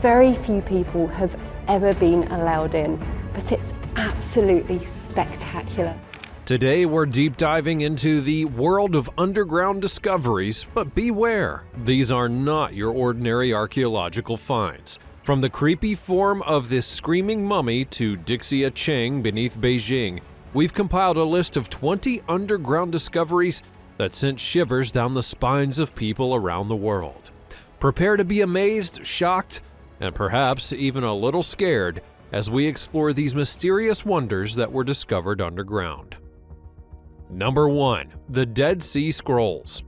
Very few people have ever been allowed in, but it's absolutely spectacular. Today we're deep diving into the world of underground discoveries, but beware, these are not your ordinary archaeological finds. From the creepy form of this screaming mummy to Dixia Cheng beneath Beijing, we've compiled a list of 20 underground discoveries that sent shivers down the spines of people around the world. Prepare to be amazed, shocked, and perhaps even a little scared as we explore these mysterious wonders that were discovered underground. Number 1. The Dead Sea Scrolls.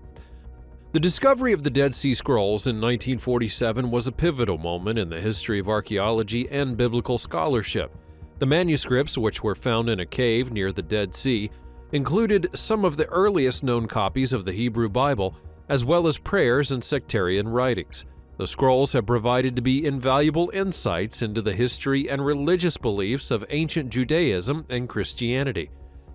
The discovery of the Dead Sea Scrolls in 1947 was a pivotal moment in the history of archaeology and biblical scholarship. The manuscripts, which were found in a cave near the Dead Sea, included some of the earliest known copies of the Hebrew Bible, as well as prayers and sectarian writings. The scrolls have provided to be invaluable insights into the history and religious beliefs of ancient Judaism and Christianity.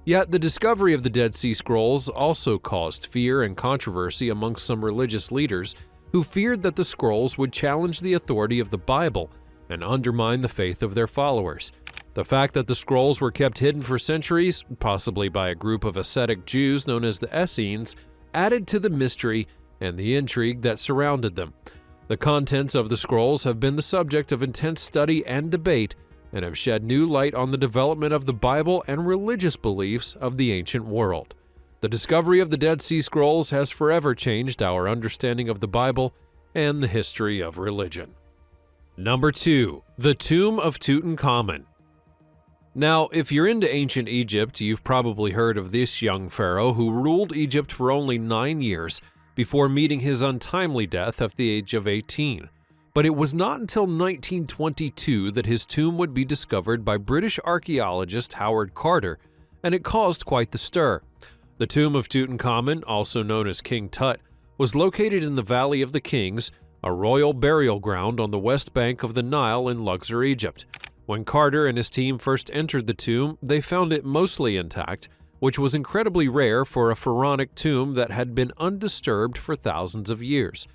Yet the discovery of the Dead Sea Scrolls also caused fear and controversy amongst some religious leaders who feared that the scrolls would challenge the authority of the Bible and undermine the faith of their followers. The fact that the scrolls were kept hidden for centuries, possibly by a group of ascetic Jews known as the Essenes, added to the mystery and the intrigue that surrounded them. The contents of the scrolls have been the subject of intense study and debate and have shed new light on the development of the Bible and religious beliefs of the ancient world. The discovery of the Dead Sea Scrolls has forever changed our understanding of the Bible and the history of religion. Number 2. The Tomb of Tutankhamun. Now, if you're into ancient Egypt, you've probably heard of this young pharaoh who ruled Egypt for only 9 years before meeting his untimely death at the age of 18. But it was not until 1922 that his tomb would be discovered by British archaeologist Howard Carter, and it caused quite the stir. The tomb of Tutankhamun, also known as King Tut, was located in the Valley of the Kings, a royal burial ground on the west bank of the Nile in Luxor, Egypt. When Carter and his team first entered the tomb, they found it mostly intact, which was incredibly rare for a pharaonic tomb that had been undisturbed for thousands of years.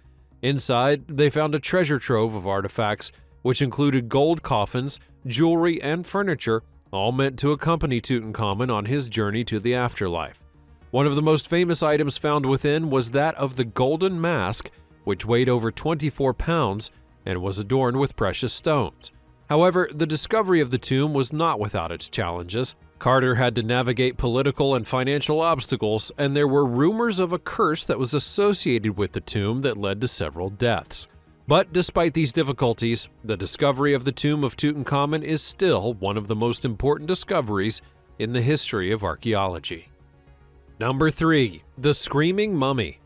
Inside, they found a treasure trove of artifacts, which included gold coffins, jewelry, and furniture, all meant to accompany Tutankhamun on his journey to the afterlife. One of the most famous items found within was that of the golden mask, which weighed over 24 pounds and was adorned with precious stones. However, the discovery of the tomb was not without its challenges. Carter had to navigate political and financial obstacles, and there were rumors of a curse that was associated with the tomb that led to several deaths. But despite these difficulties, the discovery of the tomb of Tutankhamun is still one of the most important discoveries in the history of archaeology. Number 3. The Screaming Mummy.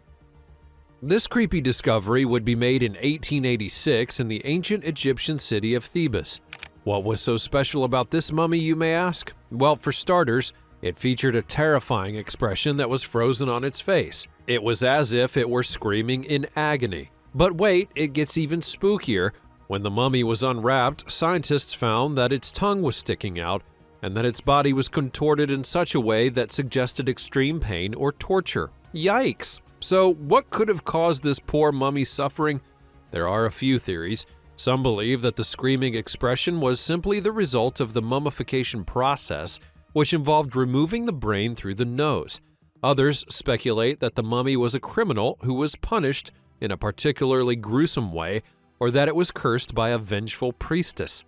This creepy discovery would be made in 1886 in the ancient Egyptian city of Thebes. What was so special about this mummy, you may ask? Well, for starters, it featured a terrifying expression that was frozen on its face. It was as if it were screaming in agony. But wait, it gets even spookier. When the mummy was unwrapped, scientists found that its tongue was sticking out and that its body was contorted in such a way that suggested extreme pain or torture. Yikes! So, what could have caused this poor mummy's suffering? There are a few theories. Some believe that the screaming expression was simply the result of the mummification process, which involved removing the brain through the nose. Others speculate that the mummy was a criminal who was punished in a particularly gruesome way, or that it was cursed by a vengeful priestess.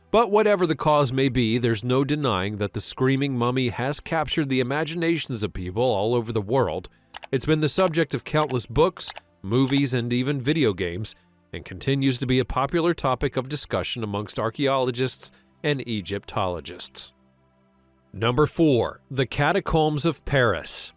But whatever the cause may be, there's no denying that the screaming mummy has captured the imaginations of people all over the world. It's been the subject of countless books, movies, and even video games, and continues to be a popular topic of discussion amongst archaeologists and Egyptologists. Number 4. The Catacombs of Paris.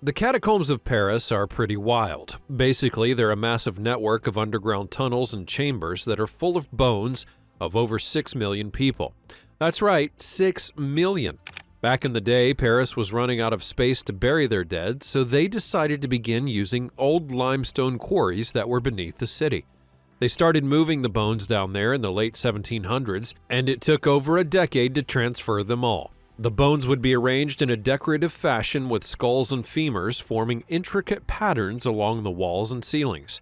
The Catacombs of Paris are pretty wild. Basically, they're a massive network of underground tunnels and chambers that are full of bones of over 6 million people. That's right, 6 million. Back in the day, Paris was running out of space to bury their dead, so they decided to begin using old limestone quarries that were beneath the city. They started moving the bones down there in the late 1700s, and it took over a decade to transfer them all. The bones would be arranged in a decorative fashion with skulls and femurs forming intricate patterns along the walls and ceilings.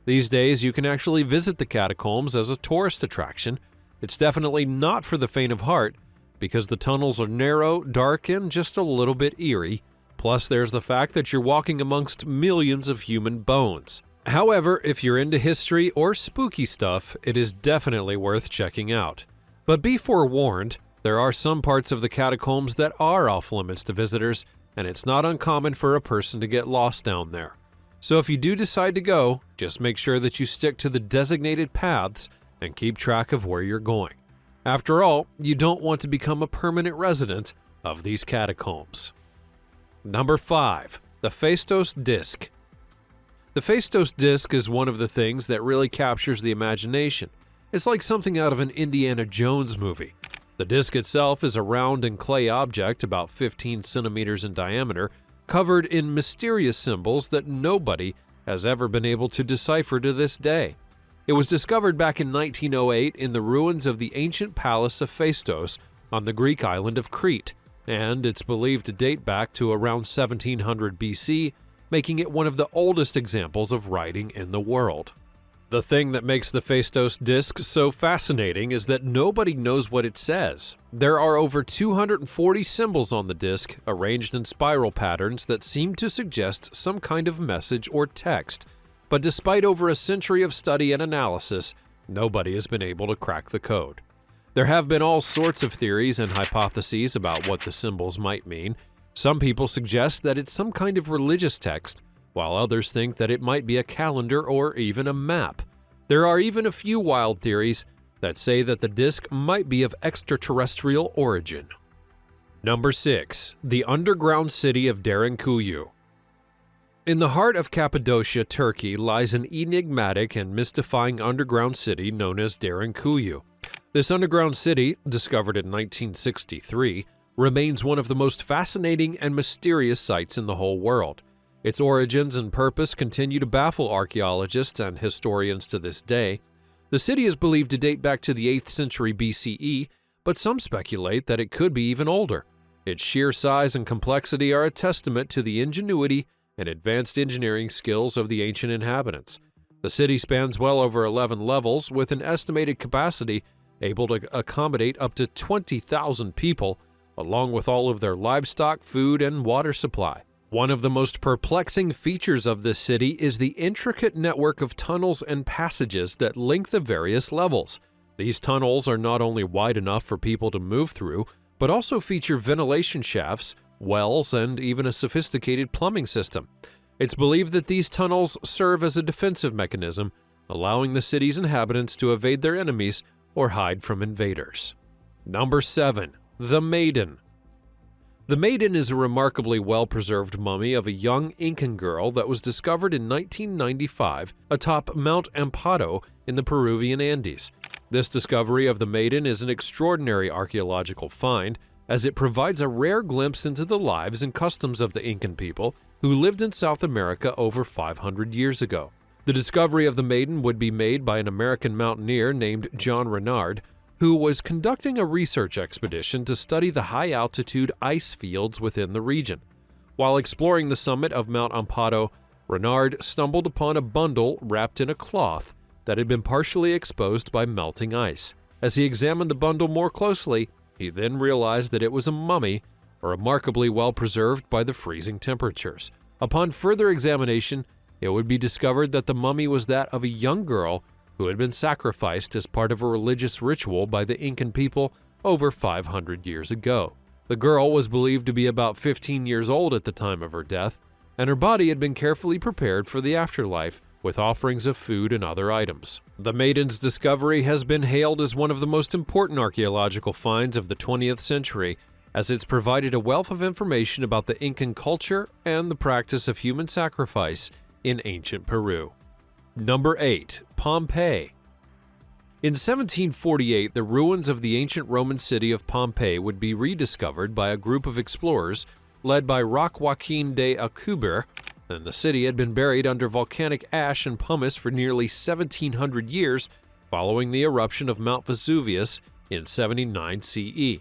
These days, you can actually visit the catacombs as a tourist attraction. It's definitely not for the faint of heart, because the tunnels are narrow, dark, and just a little bit eerie. Plus, there's the fact that you're walking amongst millions of human bones. However, if you're into history or spooky stuff, it is definitely worth checking out. But be forewarned, there are some parts of the catacombs that are off-limits to visitors, and it's not uncommon for a person to get lost down there. So if you do decide to go, just make sure that you stick to the designated paths and keep track of where you're going. After all, you don't want to become a permanent resident of these catacombs. Number 5. The Festos Disc. The Festos Disc is one of the things that really captures the imagination. It's like something out of an Indiana Jones movie. The disc itself is a round and clay object about 15 centimeters in diameter, covered in mysterious symbols that nobody has ever been able to decipher to this day. It was discovered back in 1908 in the ruins of the ancient palace of Festos on the Greek island of Crete, and it's believed to date back to around 1700 BC, making it one of the oldest examples of writing in the world. The thing that makes the Festos disc so fascinating is that nobody knows what it says. There are over 240 symbols on the disc, arranged in spiral patterns that seem to suggest some kind of message or text, but despite over a century of study and analysis, nobody has been able to crack the code. There have been all sorts of theories and hypotheses about what the symbols might mean. Some people suggest that it's some kind of religious text, while others think that it might be a calendar or even a map. There are even a few wild theories that say that the disc might be of extraterrestrial origin. Number 6. The underground city of Darenkuyu. In the heart of Cappadocia, Turkey, lies an enigmatic and mystifying underground city known as Darenkuyu. This underground city, discovered in 1963, remains one of the most fascinating and mysterious sites in the whole world. Its origins and purpose continue to baffle archaeologists and historians to this day. The city is believed to date back to the 8th century BCE, but some speculate that it could be even older. Its sheer size and complexity are a testament to the ingenuity and advanced engineering skills of the ancient inhabitants. The city spans well over 11 levels, with an estimated capacity able to accommodate up to 20,000 people, along with all of their livestock, food, and water supply. One of the most perplexing features of this city is the intricate network of tunnels and passages that link the various levels. These tunnels are not only wide enough for people to move through, but also feature ventilation shafts, wells, and even a sophisticated plumbing system. It's believed that these tunnels serve as a defensive mechanism, allowing the city's inhabitants to evade their enemies or hide from invaders. Number 7. The Maiden. The Maiden is a remarkably well-preserved mummy of a young Incan girl that was discovered in 1995 atop Mount Amparo in the Peruvian Andes. This discovery of the Maiden is an extraordinary archaeological find, as it provides a rare glimpse into the lives and customs of the Incan people who lived in South America over 500 years ago. The discovery of the Maiden would be made by an American mountaineer named John Renard, who was conducting a research expedition to study the high-altitude ice fields within the region. While exploring the summit of Mount Amparo, Renard stumbled upon a bundle wrapped in a cloth that had been partially exposed by melting ice. As he examined the bundle more closely, he then realized that it was a mummy, remarkably well preserved by the freezing temperatures. Upon further examination, it would be discovered that the mummy was that of a young girl who had been sacrificed as part of a religious ritual by the Incan people over 500 years ago. The girl was believed to be about 15 years old at the time of her death, and her body had been carefully prepared for the afterlife with offerings of food and other items. The Maiden's discovery has been hailed as one of the most important archaeological finds of the 20th century, as it's provided a wealth of information about the Incan culture and the practice of human sacrifice in ancient Peru. Number 8. Pompeii. In 1748, the ruins of the ancient Roman city of Pompeii would be rediscovered by a group of explorers led by Roque Joaquin de Alcubierre, and the city had been buried under volcanic ash and pumice for nearly 1,700 years following the eruption of Mount Vesuvius in 79 CE.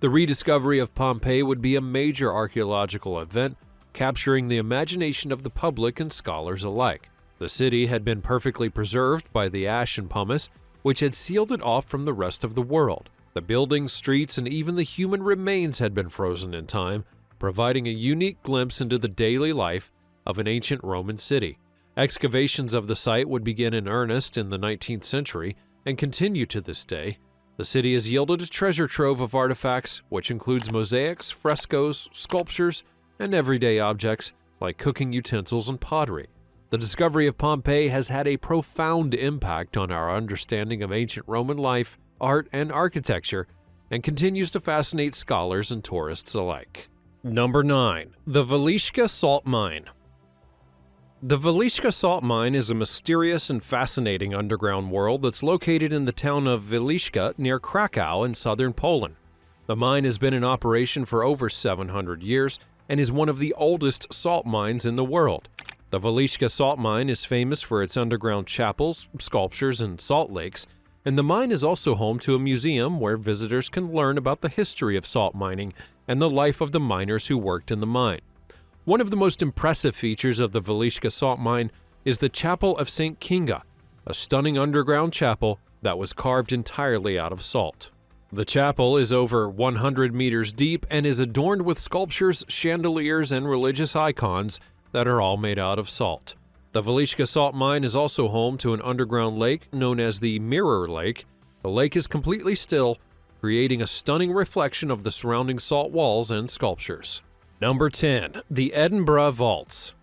The rediscovery of Pompeii would be a major archaeological event, capturing the imagination of the public and scholars alike. The city had been perfectly preserved by the ash and pumice, which had sealed it off from the rest of the world. The buildings, streets, and even the human remains had been frozen in time, providing a unique glimpse into the daily life of an ancient Roman city. Excavations of the site would begin in earnest in the 19th century and continue to this day. The city has yielded a treasure trove of artifacts, which includes mosaics, frescoes, sculptures, and everyday objects like cooking utensils and pottery. The discovery of Pompeii has had a profound impact on our understanding of ancient Roman life, art, and architecture, and continues to fascinate scholars and tourists alike. Number 9. The Vylishka Salt Mine. The Vylishka Salt Mine is a mysterious and fascinating underground world that's located in the town of Vylishka near Krakow in southern Poland. The mine has been in operation for over 700 years and is one of the oldest salt mines in the world. The Vylishka Salt Mine is famous for its underground chapels, sculptures, and salt lakes, and the mine is also home to a museum where visitors can learn about the history of salt mining and the life of the miners who worked in the mine. One of the most impressive features of the Vylishka Salt Mine is the Chapel of St. Kinga, a stunning underground chapel that was carved entirely out of salt. The chapel is over 100 meters deep and is adorned with sculptures, chandeliers, and religious icons that are all made out of salt. The Vylishka Salt Mine is also home to an underground lake known as the Mirror Lake. The lake is completely still, creating a stunning reflection of the surrounding salt walls and sculptures. Number 10. The Edinburgh Vaults.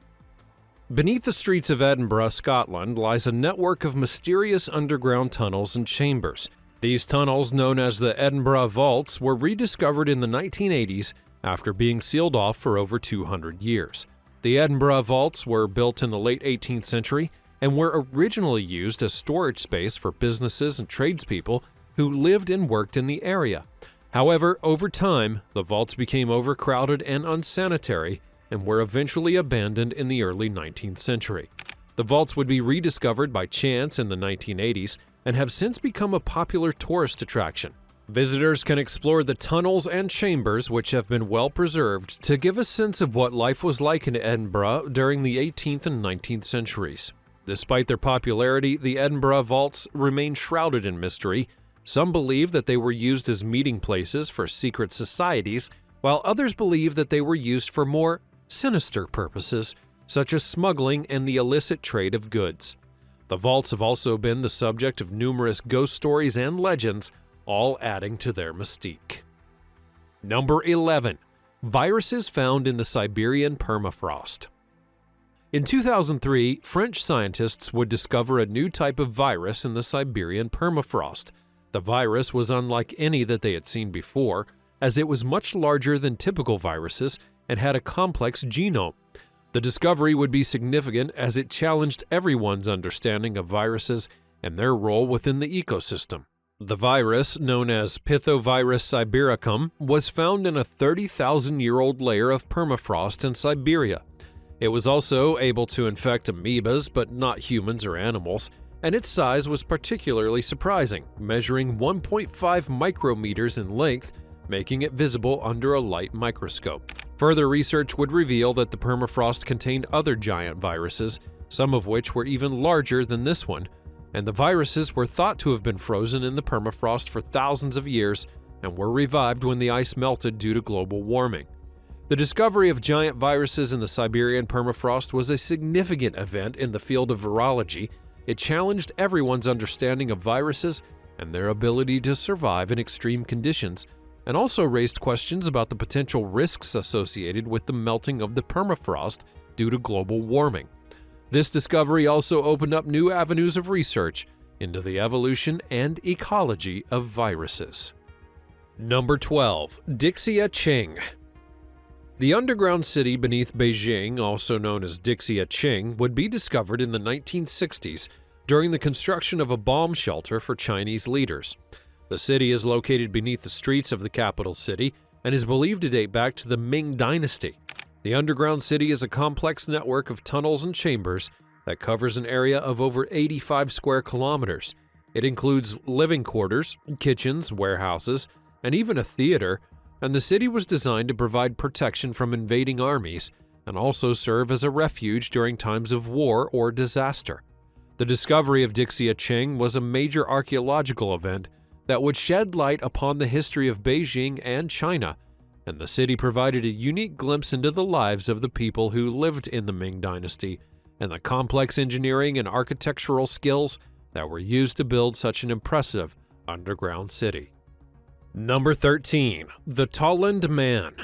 Beneath the streets of Edinburgh, Scotland, lies a network of mysterious underground tunnels and chambers. These tunnels, known as the Edinburgh Vaults, were rediscovered in the 1980s after being sealed off for over 200 years. The Edinburgh Vaults were built in the late 18th century and were originally used as storage space for businesses and tradespeople who lived and worked in the area. However, over time, the vaults became overcrowded and unsanitary and were eventually abandoned in the early 19th century. The vaults would be rediscovered by chance in the 1980s and have since become a popular tourist attraction. Visitors can explore the tunnels and chambers, which have been well preserved, to give a sense of what life was like in Edinburgh during the 18th and 19th centuries. Despite their popularity, the Edinburgh Vaults remain shrouded in mystery. Some believe that they were used as meeting places for secret societies, while others believe that they were used for more sinister purposes, such as smuggling and the illicit trade of goods. The vaults have also been the subject of numerous ghost stories and legends, all adding to their mystique. Number 11. Viruses found in the Siberian Permafrost. In 2003, French scientists would discover a new type of virus in the Siberian Permafrost. The virus was unlike any that they had seen before, as it was much larger than typical viruses and had a complex genome. The discovery would be significant as it challenged everyone's understanding of viruses and their role within the ecosystem. The virus, known as Pithovirus sibericum, was found in a 30,000-year-old layer of permafrost in Siberia. It was also able to infect amoebas, but not humans or animals, and its size was particularly surprising, measuring 1.5 micrometers in length, making it visible under a light microscope. Further research would reveal that the permafrost contained other giant viruses, some of which were even larger than this one, and the viruses were thought to have been frozen in the permafrost for thousands of years and were revived when the ice melted due to global warming. The discovery of giant viruses in the Siberian permafrost was a significant event in the field of virology. It challenged everyone's understanding of viruses and their ability to survive in extreme conditions, and also raised questions about the potential risks associated with the melting of the permafrost due to global warming. This discovery also opened up new avenues of research into the evolution and ecology of viruses. Number 12. Dixia Qing. The underground city beneath Beijing, also known as Dixia Qing, would be discovered in the 1960s during the construction of a bomb shelter for Chinese leaders. The city is located beneath the streets of the capital city and is believed to date back to the Ming Dynasty. The underground city is a complex network of tunnels and chambers that covers an area of over 85 square kilometers. It includes living quarters, kitchens, warehouses, and even a theater, and the city was designed to provide protection from invading armies and also serve as a refuge during times of war or disaster. The discovery of Dixiacheng was a major archaeological event that would shed light upon the history of Beijing and China, and the city provided a unique glimpse into the lives of the people who lived in the Ming Dynasty and the complex engineering and architectural skills that were used to build such an impressive underground city. Number 13. The Tolland Man.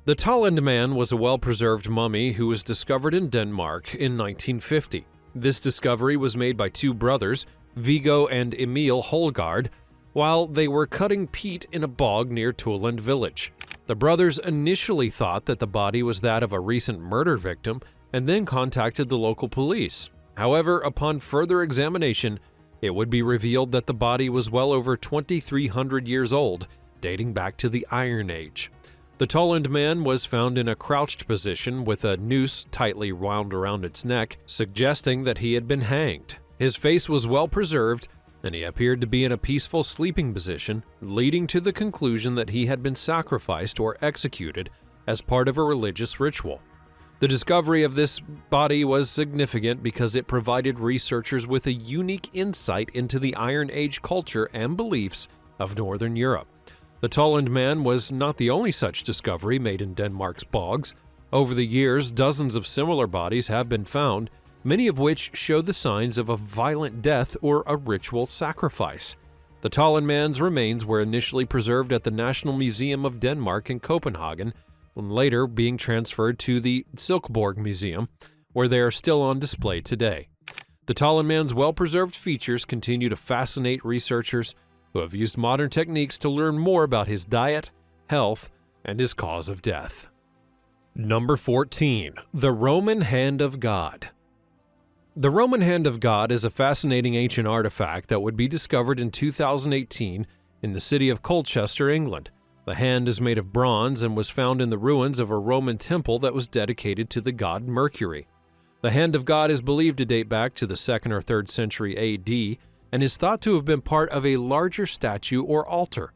The Tolland Man was a well-preserved mummy who was discovered in Denmark in 1950. This discovery was made by two brothers, Viggo and Emil Holgaard, while they were cutting peat in a bog near Tolland village. The brothers initially thought that the body was that of a recent murder victim and then contacted the local police. However, upon further examination, it would be revealed that the body was well over 2,300 years old, dating back to the Iron Age. The Tolland Man was found in a crouched position with a noose tightly wound around its neck, suggesting that he had been hanged. His face was well preserved, and he appeared to be in a peaceful sleeping position, leading to the conclusion that he had been sacrificed or executed as part of a religious ritual. The discovery of this body was significant because it provided researchers with a unique insight into the Iron Age culture and beliefs of Northern Europe. The Tolland Man was not the only such discovery made in Denmark's bogs. Over the years, dozens of similar bodies have been found, many of which show the signs of a violent death or a ritual sacrifice. The Tolland Man's remains were initially preserved at the National Museum of Denmark in Copenhagen, and later being transferred to the Silkeborg Museum, where they are still on display today. The Tolland Man's well-preserved features continue to fascinate researchers who have used modern techniques to learn more about his diet, health, and his cause of death. Number 14. The Roman Hand of God. The Roman Hand of God is a fascinating ancient artifact that would be discovered in 2018 in the city of Colchester, England. The hand is made of bronze and was found in the ruins of a Roman temple that was dedicated to the god Mercury. The Hand of God is believed to date back to the 2nd or 3rd century AD and is thought to have been part of a larger statue or altar.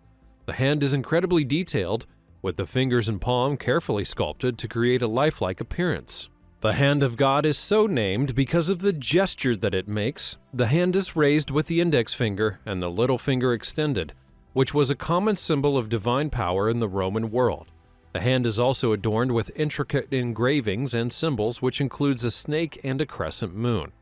The hand is incredibly detailed, with the fingers and palm carefully sculpted to create a lifelike appearance. The Hand of God is so named because of the gesture that it makes. The hand is raised with the index finger and the little finger extended, which was a common symbol of divine power in the Roman world. The hand is also adorned with intricate engravings and symbols, which includes a snake and a crescent moon.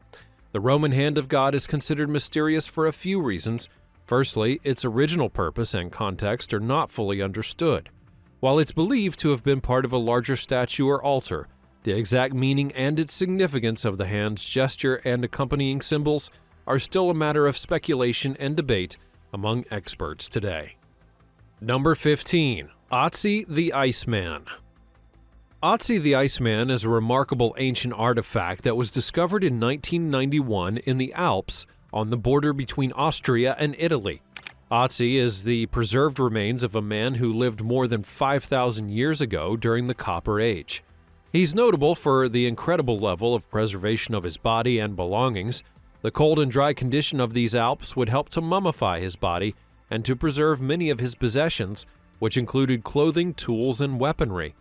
The Roman Hand of God is considered mysterious for a few reasons. Firstly, its original purpose and context are not fully understood. While it's believed to have been part of a larger statue or altar, the exact meaning and its significance of the hand's gesture and accompanying symbols are still a matter of speculation and debate among experts today. Number 15. Otzi the Iceman. Otzi the Iceman is a remarkable ancient artifact that was discovered in 1991 in the Alps on the border between Austria and Italy. Otzi is the preserved remains of a man who lived more than 5,000 years ago during the Copper Age. He's notable for the incredible level of preservation of his body and belongings. The cold and dry condition of these Alps would help to mummify his body and to preserve many of his possessions, which included clothing, tools, and weaponry.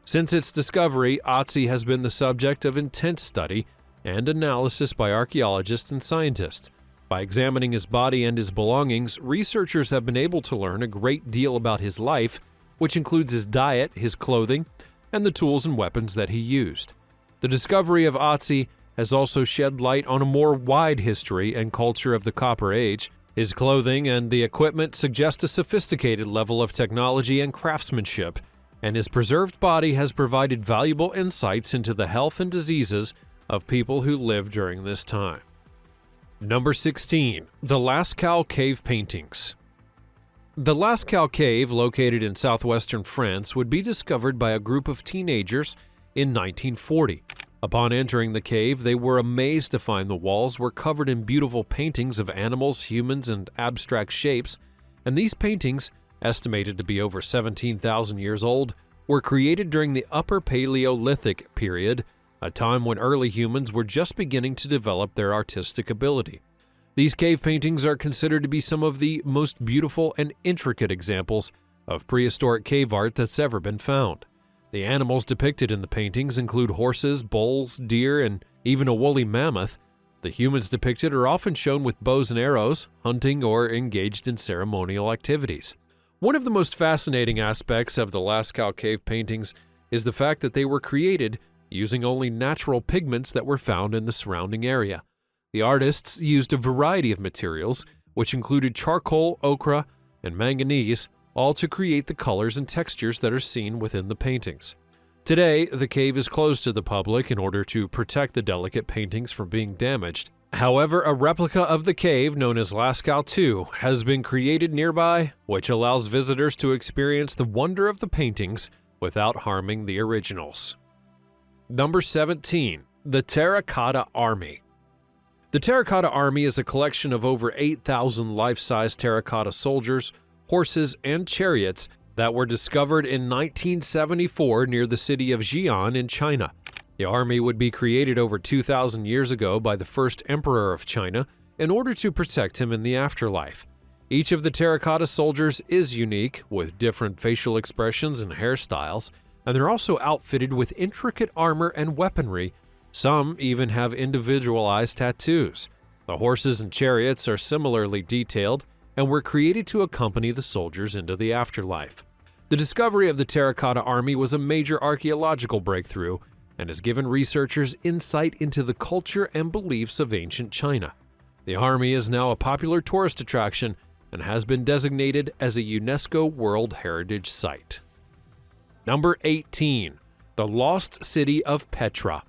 Since its discovery, Otzi has been the subject of intense study and analysis by archaeologists and scientists. By examining his body and his belongings, researchers have been able to learn a great deal about his life, which includes his diet, his clothing, and the tools and weapons that he used. The discovery of Otzi has also shed light on a more wide history and culture of the Copper Age. His clothing and the equipment suggest a sophisticated level of technology and craftsmanship, and his preserved body has provided valuable insights into the health and diseases of people who lived during this time. Number 16. The Lascau Cave Paintings. The Lascau Cave, located in southwestern France, would be discovered by a group of teenagers in 1940. Upon entering the cave, they were amazed to find the walls were covered in beautiful paintings of animals, humans, and abstract shapes, and these paintings, estimated to be over 17,000 years old, were created during the Upper Paleolithic period, a time when early humans were just beginning to develop their artistic ability. These cave paintings are considered to be some of the most beautiful and intricate examples of prehistoric cave art that's ever been found. The animals depicted in the paintings include horses, bulls, deer, and even a woolly mammoth. The humans depicted are often shown with bows and arrows, hunting, or engaged in ceremonial activities. One of the most fascinating aspects of the Lascau cave paintings is the fact that they were created using only natural pigments that were found in the surrounding area. The artists used a variety of materials, which included charcoal, ochre, and manganese, all to create the colors and textures that are seen within the paintings. Today, the cave is closed to the public in order to protect the delicate paintings from being damaged. However, a replica of the cave, known as Lascau II, has been created nearby, which allows visitors to experience the wonder of the paintings without harming the originals. Number 17. The Terracotta Army. The Terracotta Army is a collection of over 8,000 life-size terracotta soldiers, horses, and chariots that were discovered in 1974 near the city of Xi'an in China. The army would be created over 2,000 years ago by the first emperor of China in order to protect him in the afterlife. Each of the terracotta soldiers is unique, with different facial expressions and hairstyles, and they're also outfitted with intricate armor and weaponry. Some even have individualized tattoos. The horses and chariots are similarly detailed and were created to accompany the soldiers into the afterlife. The discovery of the Terracotta Army was a major archaeological breakthrough and has given researchers insight into the culture and beliefs of ancient China. The army is now a popular tourist attraction and has been designated as a UNESCO World Heritage Site. Number 18. The Lost City of Petra.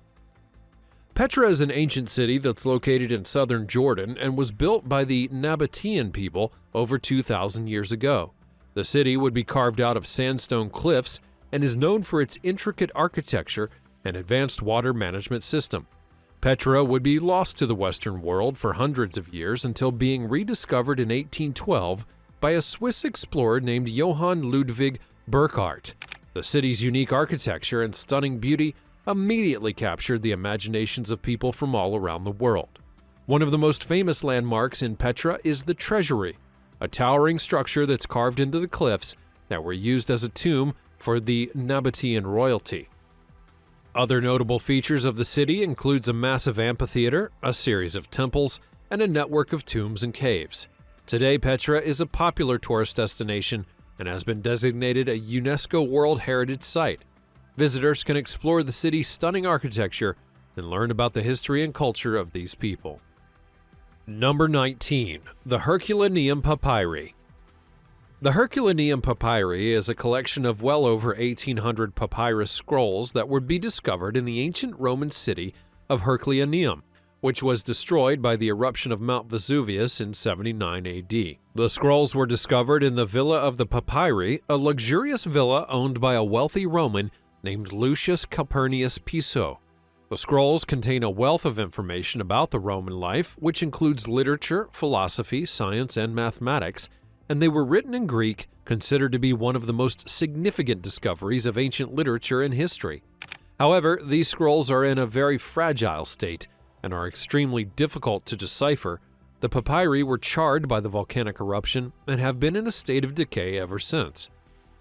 Petra is an ancient city that's located in southern Jordan and was built by the Nabatean people over 2,000 years ago. The city would be carved out of sandstone cliffs and is known for its intricate architecture and advanced water management system. Petra would be lost to the Western world for hundreds of years until being rediscovered in 1812 by a Swiss explorer named Johann Ludwig Burckhardt. The city's unique architecture and stunning beauty immediately captured the imaginations of people from all around the world. One of the most famous landmarks in Petra is the Treasury, a towering structure that's carved into the cliffs that were used as a tomb for the Nabatean royalty. Other notable features of the city includes a massive amphitheater, a series of temples, and a network of tombs and caves. Today, Petra is a popular tourist destination and has been designated a UNESCO World Heritage Site. Visitors can explore the city's stunning architecture and learn about the history and culture of these people. Number 19. The Herculaneum Papyri. The Herculaneum Papyri is a collection of well over 1,800 papyrus scrolls that would be discovered in the ancient Roman city of Herculaneum, which was destroyed by the eruption of Mount Vesuvius in 79 AD. The scrolls were discovered in the Villa of the Papyri, a luxurious villa owned by a wealthy Roman named Lucius Calpurnius Piso. The scrolls contain a wealth of information about the Roman life, which includes literature, philosophy, science, and mathematics, and they were written in Greek, considered to be one of the most significant discoveries of ancient literature and history. However, these scrolls are in a very fragile state and are extremely difficult to decipher. The papyri were charred by the volcanic eruption and have been in a state of decay ever since.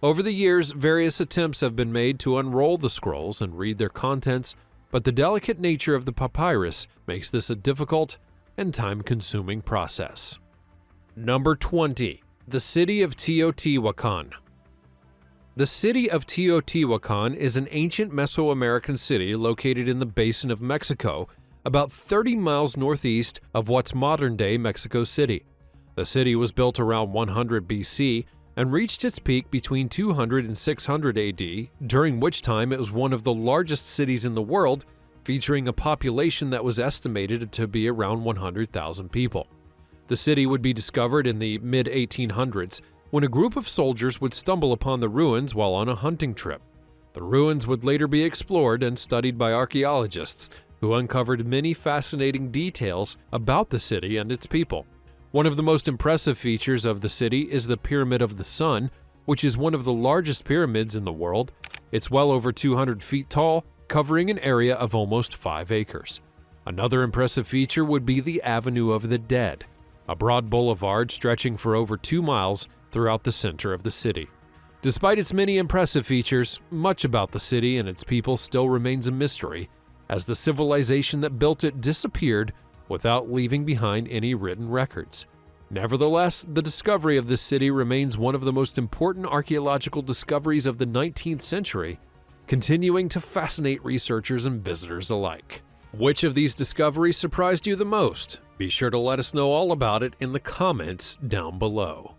Over the years, various attempts have been made to unroll the scrolls and read their contents, but the delicate nature of the papyrus makes this a difficult and time-consuming process. Number 20. The City of Teotihuacan. The city of Teotihuacan is an ancient Mesoamerican city located in the basin of Mexico, about 30 miles northeast of what's modern-day Mexico City. The city was built around 100 BC and reached its peak between 200 and 600 AD, during which time it was one of the largest cities in the world, featuring a population that was estimated to be around 100,000 people. The city would be discovered in the mid-1800s when a group of soldiers would stumble upon the ruins while on a hunting trip. The ruins would later be explored and studied by archaeologists, who uncovered many fascinating details about the city and its people. One of the most impressive features of the city is the Pyramid of the Sun, which is one of the largest pyramids in the world. It's well over 200 feet tall, covering an area of almost 5 acres. Another impressive feature would be the Avenue of the Dead, a broad boulevard stretching for over 2 miles throughout the center of the city. Despite its many impressive features, much about the city and its people still remains a mystery, as the civilization that built it disappeared without leaving behind any written records. Nevertheless, the discovery of this city remains one of the most important archaeological discoveries of the 19th century, continuing to fascinate researchers and visitors alike. Which of these discoveries surprised you the most? Be sure to let us know all about it in the comments down below.